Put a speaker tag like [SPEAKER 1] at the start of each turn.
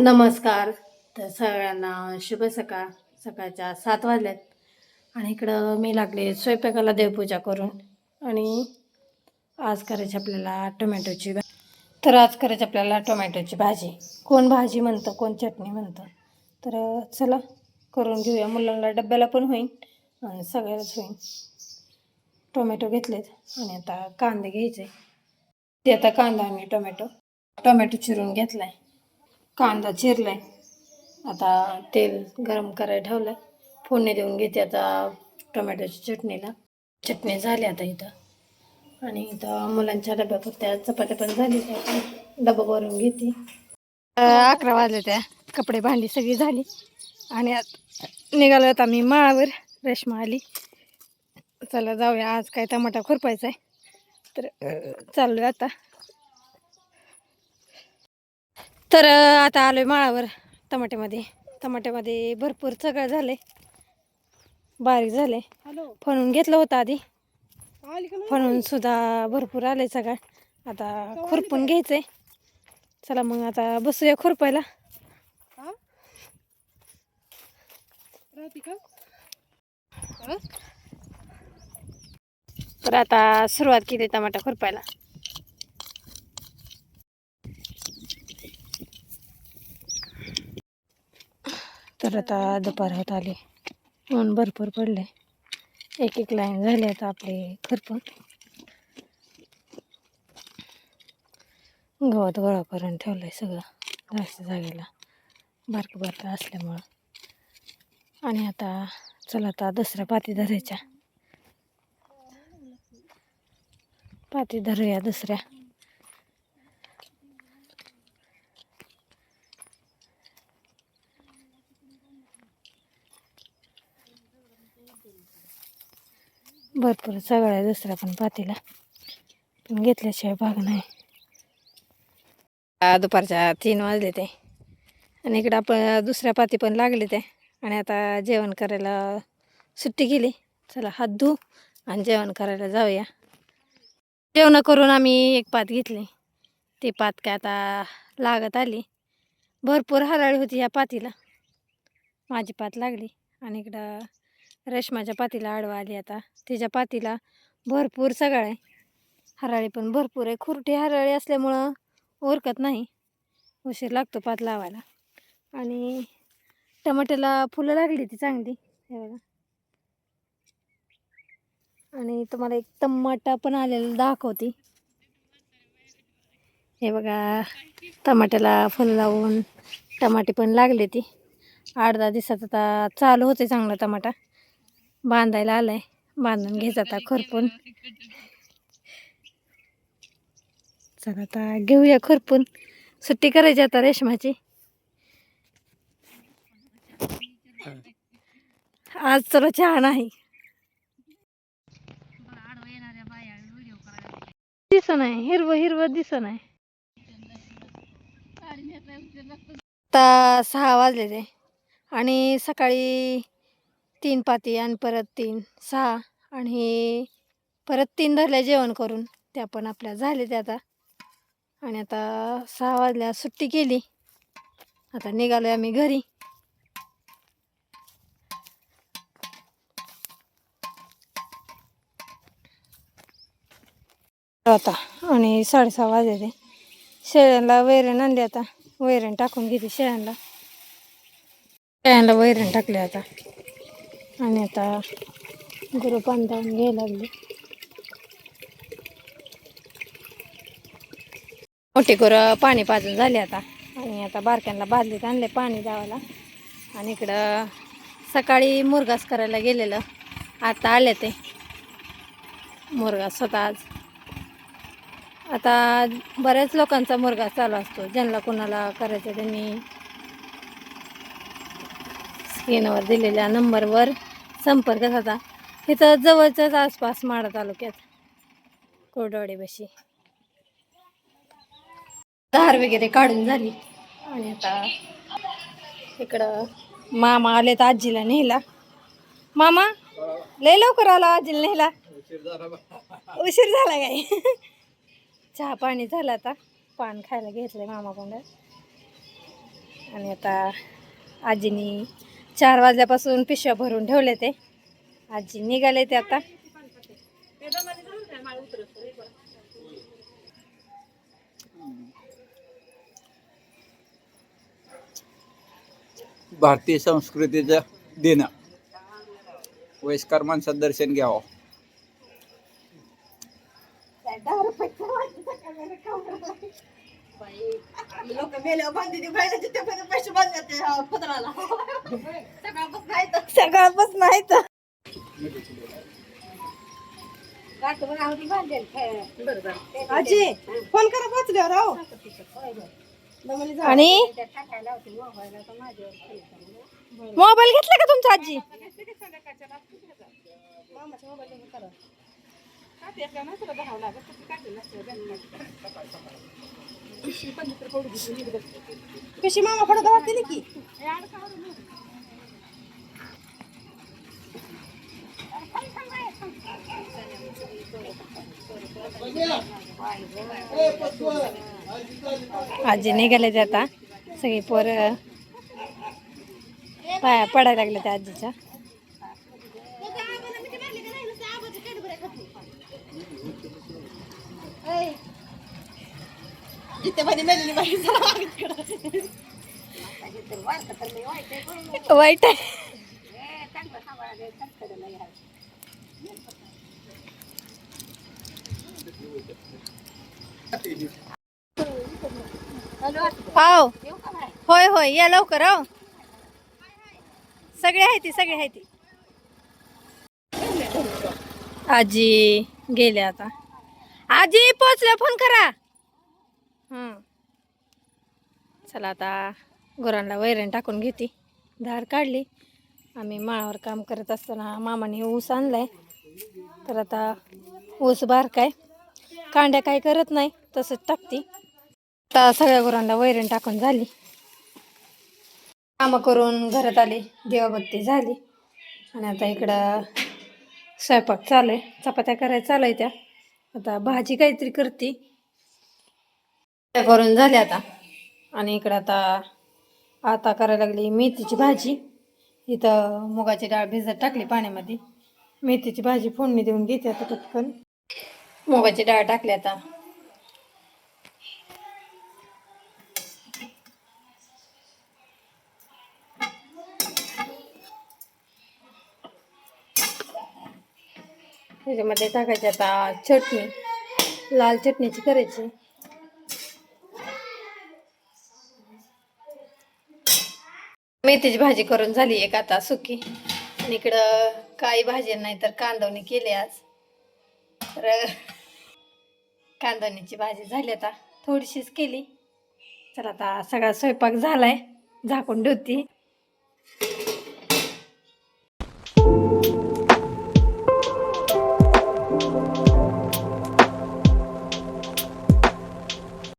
[SPEAKER 1] नमस्कार. तर सगळ्यांना शुभ सकाळ. सकाळच्या 7 वाजल्यात आणि इकडं मी लागले स्वयंपाकाला देवपूजा करून. आणि आज करायची आपल्याला टोमॅटोची भाजी. कोण भाजी म्हणतं, कोण चटणी म्हणतं. तर चला करून घेऊया. मुलांना डब्याला पण होईल आणि सगळ्यालाच होईल. टोमॅटो घेतलेत आणि आता कांदे घ्यायचे. ते आता कांदा आणि टोमॅटो चिरून घेतलाय, कांदा चिरलाय. आता तेल गरम करायला ठेवलं, फोडणी देऊन घेते आता टोमॅटोच्या चटणी झाली आता इथं. आणि इथं मुलांच्या डब्यापुरत्या चपात्या पण झाली, डबा भरून घेते. 11 वाजले, त्या कपडे भांडी सगळी झाली आणि निघालो आता मी माळावर. रेश्मा आली, चला जाऊया, आज काय टमाटा खुरपायचा आहे. तर चाललोय आता. तर आता आलोय माळावर. टमाट्यामध्ये भरपूर सगळं झाले, बारीक झाले. फणून घेतलं होतं आधी, फणून सुद्धा भरपूर आले सगळं. आता खुरपून घ्यायचंय. चला मग आता बसूया खुरपायला. तर आता सुरुवात केली टमाटा खुरपायला. तर आता दुपार होत आली, ऊन भरपूर पडले. एक लाईन झाली आता आपले खुरपून. गवत गोळा करून ठेवलंय सगळं जास्त जागेला, बारकं असल्यामुळं. आणि आता चला आता दुसऱ्या पाती धरूया दुसऱ्या. भरपूर सगळ्या दुसऱ्या पण पातीला, पण घेतल्याशिवाय भाग नाही. दुपारच्या 3 वाजले ते, आणि इकडं आपण दुसऱ्या पाती पण लागले ते. आणि आता जेवण करायला सुट्टी केली. चला हात धू आणि जेवण करायला जाऊया. जेवण करून आम्ही एक पात घेतली. ती पात काय आता लागत आली. भरपूर हराळी होती या पातीला, माझी पात लागली. आणि इकडं रेशमाच्या पातीला आडवा आली. आता तिच्या पातीला भरपूर सगळं आहे, हराळी पण भरपूर आहे. खुरटी हराळी असल्यामुळं उरकत नाही, उशीर लागतो पात लावायला. आणि टमाट्याला फुलं लागली ती चांगली, हे बघा. आणि तुम्हाला एक टमाटा पण आलेला दाखवते, हे बघा. टमाट्याला फुलं लावून टमाटे पण लागले. ती 8-10 दिवसात आता चालू होते चांगला टमाटा. बांधायला आलाय, बांधून घ्यायचं आता खुरपून. चला आता घेऊया खुरपून, सुट्टी करायची आता रेशमाची. आज चला चहा नाही, दिसत नाही, हिरवं दिसत नाही. आता 6 वाजले ते, आणि सकाळी 3 पाती आणि परत 3, 6, आणि परत 3 धरल्या जेवण करून. त्या पण आपल्या झाले ते आता. आणि आता 6 वाजल्या, सुट्टी केली. आता निघालोय आम्ही घरी. आता आणि 6:30 वाजले ते. शेळ्यांना वैरण आणली, आता वैरण टाकून घेते. शेळ्यांना वैरण टाकले आता. आणि आता गुरु बांधावून घ्यायला लागली. मोठी गुरं पाणी पाजून झाली आता. आणि आता बारक्यांना बादलीत आणले पाणी द्यावायला. आणि इकडं सकाळी मुरघास करायला गेलेलं, आता आले ते मुरघास स्वतः. आज आता बऱ्याच लोकांचा मुरघास चालू असतो. ज्यांना कोणाला करायचं त्यांनी स्क्रीनवर दिलेल्या नंबरवर संपर्क साधा. इथं जवळच्याच आसपास माढा तालुक्यात कोरडवाडीपाशी. धार वगैरे काढून झाली. आणि आता इकडं मामा आले तर आजीला नेला. मामा लय लवकर आला आजीला नेला, उशीर झाला काय? चहा पाणी झालं, आता पान खायला घेतलंय मामाकडं. आणि आता आजीनी 4 वाजल्यापासून पिशव्या भरून ठेवले ते. आजी निघाले ते आता.
[SPEAKER 2] भारतीय संस्कृतीचं दिन, वयस्कर माणसात दर्शन घ्यावं.
[SPEAKER 3] लोक मेल्यावर बांधते बैलाचे ते पण पैसे बांधते पत्राला
[SPEAKER 1] सगळ्यापासून नाही तर
[SPEAKER 3] आजी फोन करा पोचल्यावर राव.
[SPEAKER 1] आणि मोबाईल घेतला का तुमचा आजी?
[SPEAKER 3] कशी मामा फडत राहते की
[SPEAKER 1] आजी निघाले ते आता. सगळी पोरं पाया पडायला लागले त्या आजीच्या. वाईट आहे. हो होय होय या लवकर. हो सगळे आहे ती सगळे आहे ती. आजी गेले आता. आजी पोचल्या फोन करा. चला आता गुरांना वैरण टाकून घेते. धार काढली. आम्ही माळावर काम करत असताना मामाने ऊस आणलाय. तर आता ऊस बारकाय, कांड्या काय करत नाही तसंच टाकते. आता सगळ्या गुरांना वैरण टाकून झाली. कामं करून घरात आली, दिवाबत्ती झाली आणि आता इकडं स्वयंपाक चालू आहे. चपात्या करायला चालू आहे त्या. आता भाजी काहीतरी करते. करून झाली आता. आणि इकडं आता करायला लागली मेथीची भाजी. इथं मुगाची डाळ भिजत टाकली पाण्यामध्ये. मेथीची भाजी फोडणी देऊन घेते आता पटकन. मुगाची डाळ टाकली आता. त्याच्यामध्ये टाकायची आता चटणी, लाल चटणीची करायची. मेथीची भाजी करून झाली एक आता सुकी. आणि इकडं काही भाजी नाही तर कांदवणी केली आज. तर कांदवणीची भाजी झाली आता, थोडीशीच केली. चला आता सगळा स्वयंपाक झालाय, झाकून ठेवते.